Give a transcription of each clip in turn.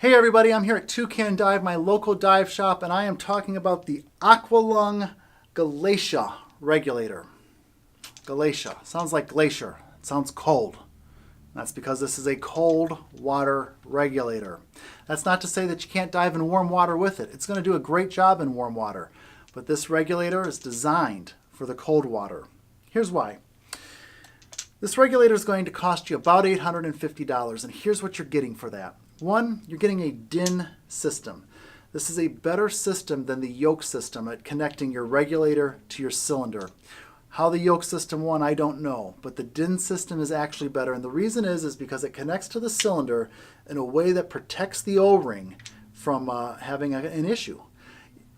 Hey everybody, I'm here at Toucan Dive, my local dive shop, and I am talking about the Aqua Lung Glacia regulator. Glacia. Sounds like glacier. It sounds cold. That's because this is a cold water regulator. That's not to say that you can't dive in warm water with it. It's going to do a great job in warm water. But this regulator is designed for the cold water. Here's why. This regulator is going to cost you about $850, and here's what you're getting for that. One, you're getting a DIN system. This is a better system than the yoke system at connecting your regulator to your cylinder. How the yoke system won, I don't know, but the DIN system is actually better. And the reason is because it connects to the cylinder in a way that protects the O-ring from having an issue.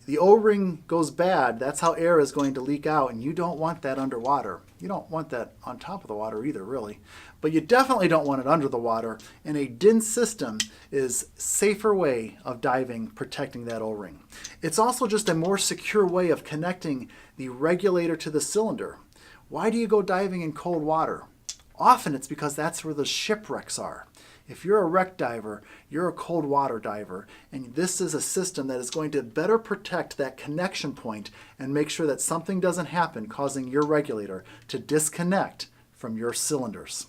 The O-ring goes bad, that's how air is going to leak out, and you don't want that underwater. You don't want that on top of the water either, really. But you definitely don't want it under the water, and a DIN system is a safer way of diving, protecting that O-ring. It's also just a more secure way of connecting the regulator to the cylinder. Why do you go diving in cold water? Often it's because that's where the shipwrecks are. If you're a wreck diver, you're a cold water diver, and this is a system that is going to better protect that connection point and make sure that something doesn't happen causing your regulator to disconnect from your cylinders.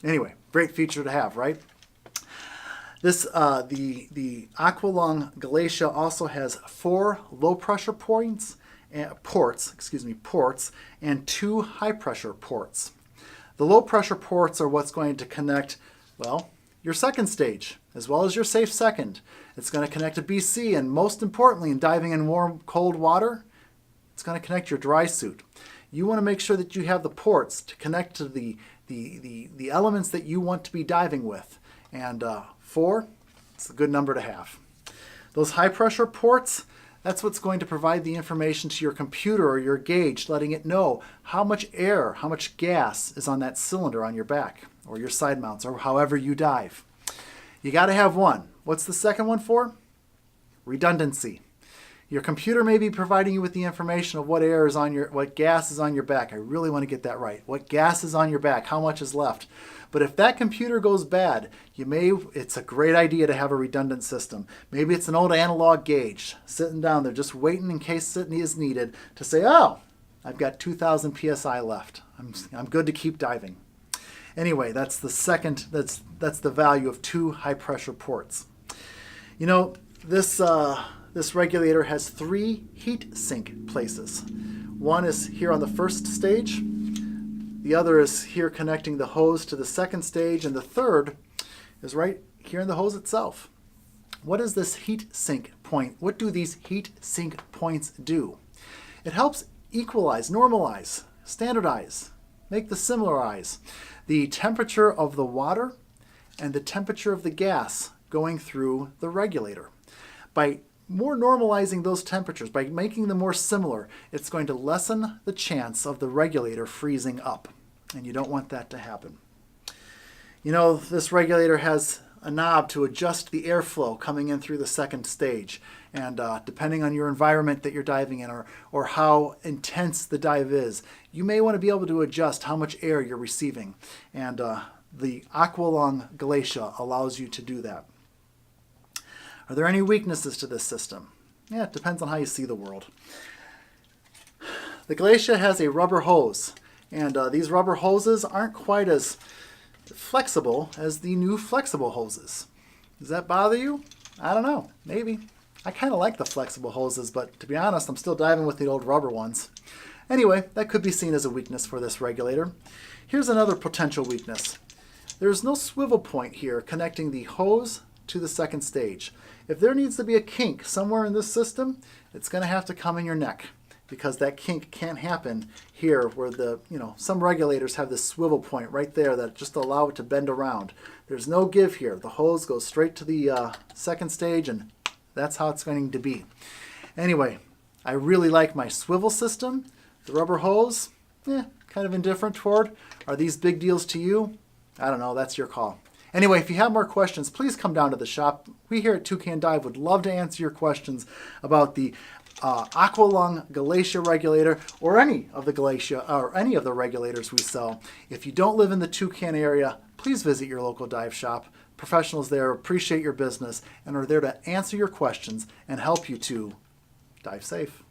Anyway, great feature to have, right? This the Aqua Lung Glacia also has 4 low pressure ports and 2 high pressure ports. The low pressure ports are what's going to connect, well, your second stage, as well as your safe second. It's going to connect to BC, and most importantly, in diving in warm, cold water, it's going to connect your dry suit. You want to make sure that you have the ports to connect to the elements that you want to be diving with. And 4, it's a good number to have. Those high pressure ports, that's what's going to provide the information to your computer or your gauge, letting it know how much air, how much gas is on that cylinder on your back or your side mounts or however you dive. You got to have one. What's the second one for? Redundancy. Your computer may be providing you with the information of what gas is on your back. I really want to get that right. What gas is on your back, how much is left. But if that computer goes bad, it's a great idea to have a redundant system. Maybe it's an old analog gauge sitting down there just waiting in case it is needed to say, oh, I've got 2,000 PSI left. I'm good to keep diving. Anyway, that's the second, that's the value of 2 high pressure ports. You know, this regulator has 3 heat sink places. One is here on the first stage. The other is here connecting the hose to the second stage, and the third is right here in the hose itself. What is this heat sink point? What do these heat sink points do? It helps equalize, normalize, standardize, make the similarize the temperature of the water and the temperature of the gas going through the regulator. By more normalizing those temperatures, by making them more similar, it's going to lessen the chance of the regulator freezing up. And you don't want that to happen. You know, this regulator has a knob to adjust the airflow coming in through the second stage. And depending on your environment that you're diving in or how intense the dive is, you may want to be able to adjust how much air you're receiving. And the Aqua Lung Glacia allows you to do that. Are there any weaknesses to this system? Yeah, it depends on how you see the world. The Glacia has a rubber hose, and these rubber hoses aren't quite as flexible as the new flexible hoses. Does that bother you? I don't know, maybe. I kind of like the flexible hoses, but to be honest, I'm still diving with the old rubber ones. Anyway, that could be seen as a weakness for this regulator. Here's another potential weakness. There's no swivel point here connecting the hose to the second stage. If there needs to be a kink somewhere in this system, it's going to have to come in your neck, because that kink can't happen here where some regulators have this swivel point right there that just allow it to bend around. There's no give here. The hose goes straight to the second stage, and that's how it's going to be. Anyway, I really like my swivel system. The rubber hose, kind of indifferent toward. Are these big deals to you? I don't know. That's your call. Anyway, if you have more questions, please come down to the shop. We here at Toucan Dive would love to answer your questions about the Aqua Lung Glacia regulator or any of the Glacia or any of the regulators we sell. If you don't live in the Toucan area, please visit your local dive shop. professionals there appreciate your business and are there to answer your questions and help you to dive safe.